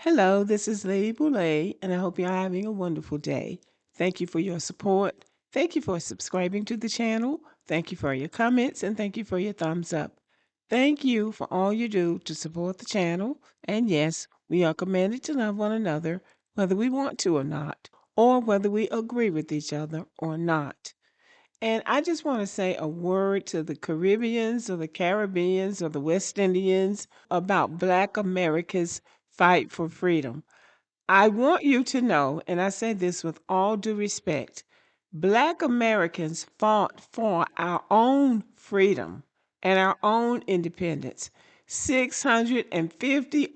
Hello, this is Lady Boulay, and I hope you're having a wonderful day. Thank you for your support. Thank you for subscribing to the channel. Thank you for your comments, and thank you for your thumbs up. Thank you for all you do to support the channel. And yes, we are commanded to love one another, whether we want to or not, or whether we agree with each other or not. And I just want to say a word to the Caribbeans or the Caribbeans or the West Indians about Black America's fight for freedom. I want you to know, and I say this with all due respect, Black Americans fought for our own freedom and our own independence. 650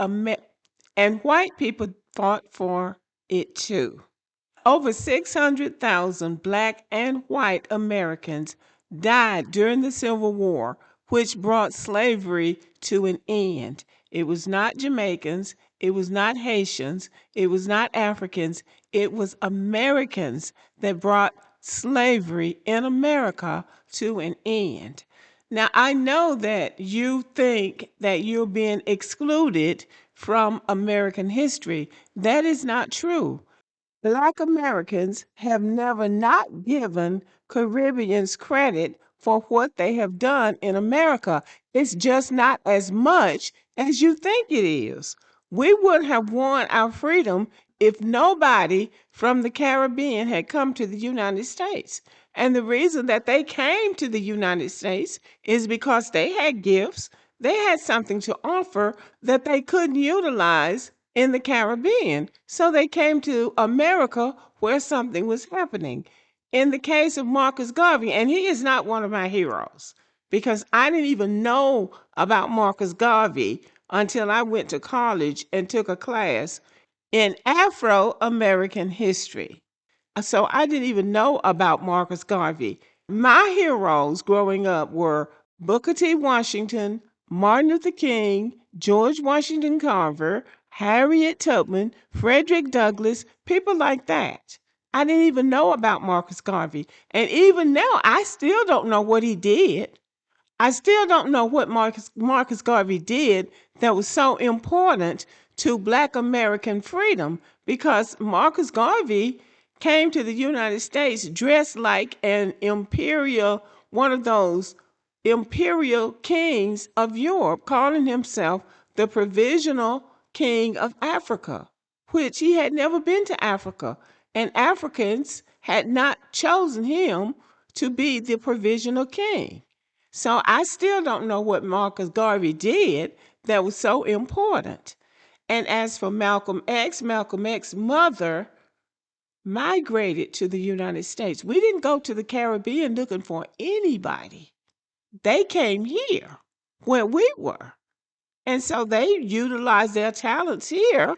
and white people fought for it too. Over 600,000 Black and white Americans died during the Civil War, which brought slavery to an end. It was not Jamaicans, it was not Haitians, it was not Africans, it was Americans that brought slavery in America to an end. Now, I know that you think that you're being excluded from American history. That is not true. Black Americans have never not given Caribbeans credit for what they have done in America. It's just not as much as you think it is. We would have won our freedom if nobody from the Caribbean had come to the United States. And the reason that they came to the United States is because they had gifts, they had something to offer that they couldn't utilize in the Caribbean. So they came to America where something was happening. In the case of Marcus Garvey, and he is not one of my heroes because I didn't even know about Marcus Garvey until I went to college and took a class in Afro American history. So I didn't even know about Marcus Garvey. My heroes growing up were Booker T. Washington, Martin Luther King, George Washington Carver, Harriet Tubman, Frederick Douglass, people like that. I didn't even know about Marcus Garvey. And even now, I still don't know what he did. I still don't know what Marcus Garvey did that was so important to Black American freedom because Marcus Garvey came to the United States dressed like an imperial, one of those imperial kings of Europe, calling himself the provisional king of Africa, which he had never been to Africa. And Africans had not chosen him to be the provisional king. So I still don't know what Marcus Garvey did that was so important. And as for Malcolm X's mother migrated to the United States. We didn't go to the Caribbean looking for anybody. They came here where we were. And so they utilized their talents here,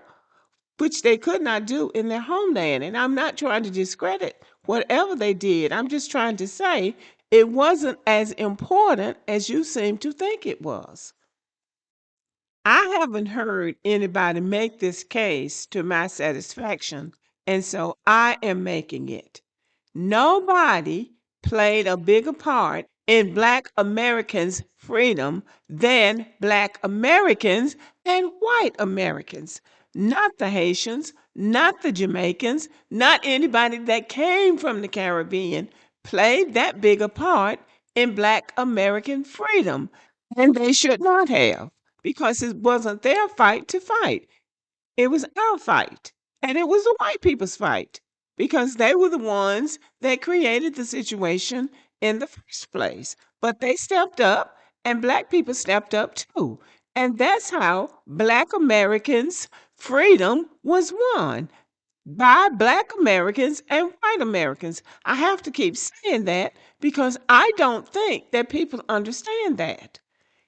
which they could not do in their homeland. And I'm not trying to discredit whatever they did. I'm just trying to say it wasn't as important as you seem to think it was. I haven't heard anybody make this case to my satisfaction, and so I am making it. Nobody played a bigger part in Black Americans' freedom than Black Americans and white Americans. Not the Haitians, not the Jamaicans, not anybody that came from the Caribbean played that bigger part in Black American freedom, and they should not have because it wasn't their fight to fight. It was our fight. And it was the white people's fight because they were the ones that created the situation in the first place. But they stepped up and black people stepped up too. And that's how Black Americans' freedom was won by Black Americans and white Americans. I have to keep saying that because I don't think that people understand that.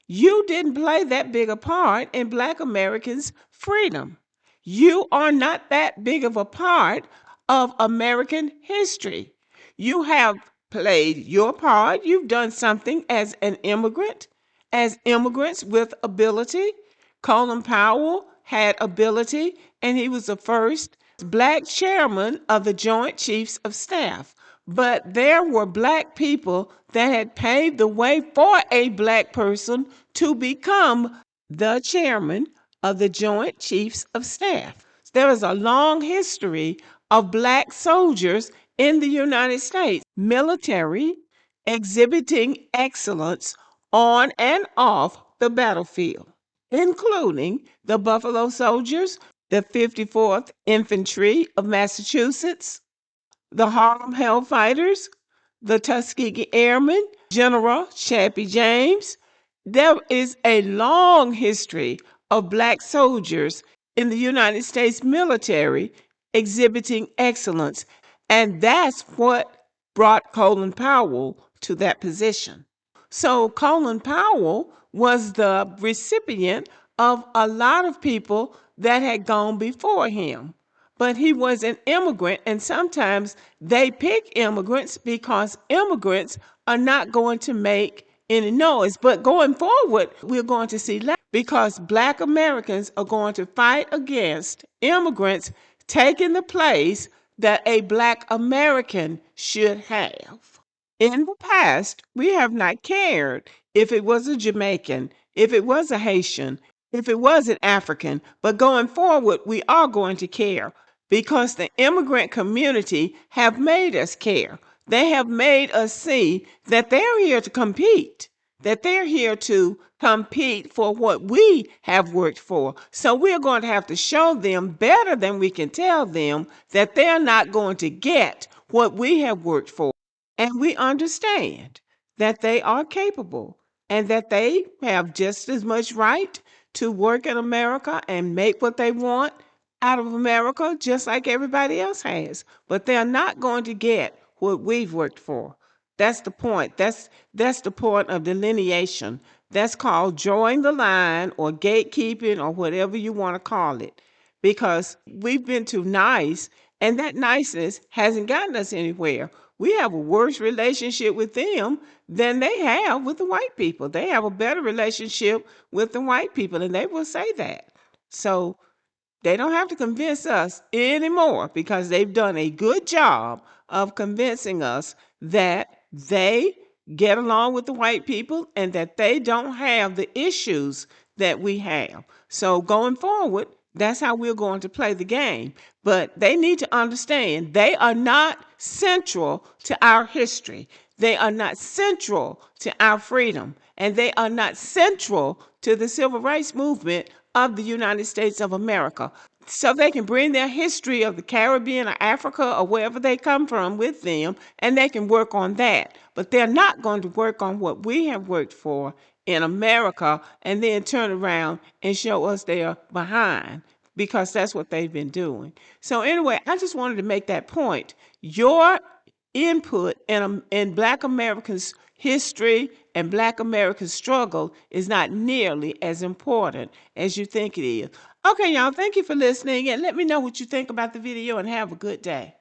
You didn't play that big a part in Black Americans' freedom. You are not that big of a part of American history. You have played your part. You've done something as an immigrant, as immigrants with ability. Colin Powell had ability, and he was the first Black chairman of the Joint Chiefs of Staff. But there were Black people that had paved the way for a Black person to become the chairman of the Joint Chiefs of Staff. There is a long history of Black soldiers in the United States, military exhibiting excellence on and off the battlefield, including the Buffalo Soldiers, the 54th Infantry of Massachusetts, the Harlem Hellfighters, the Tuskegee Airmen, General Chappie James. There is a long history of Black soldiers in the United States military exhibiting excellence, and that's what brought Colin Powell to that position. So Colin Powell was the recipient of a lot of people that had gone before him. But he was an immigrant, and sometimes they pick immigrants because immigrants are not going to make any noise. But going forward, we're going to see less because Black Americans are going to fight against immigrants taking the place that a Black American should have. In the past, we have not cared if it was a Jamaican, if it was a Haitian, if it was an African, but going forward, we are going to care because the immigrant community have made us care. They have made us see that they're here to compete, that they're here to compete for what we have worked for. So we're going to have to show them better than we can tell them that they're not going to get what we have worked for. And we understand that they are capable and that they have just as much right to work in America and make what they want out of America, just like everybody else has. But they're not going to get what we've worked for. That's the point. That's the point of delineation. That's called drawing the line or gatekeeping or whatever you want to call it. Because we've been too nice, and that niceness hasn't gotten us anywhere. We have a worse relationship with them than they have with the white people. They have a better relationship with the white people, and they will say that. So they don't have to convince us anymore because they've done a good job of convincing us that they get along with the white people and that they don't have the issues that we have. So going forward, that's how we're going to play the game. But they need to understand they are not central to our history. They are not central to our freedom. And they are not central to the civil rights movement of the United States of America. So they can bring their history of the Caribbean or Africa or wherever they come from with them, and they can work on that. But they're not going to work on what we have worked for in America and then turn around and show us they're behind because that's what they've been doing. So anyway, I just wanted to make that point. Your input in Black Americans' history and Black American struggle is not nearly as important as you think it is. Okay, y'all, thank you for listening, and let me know what you think about the video, and have a good day.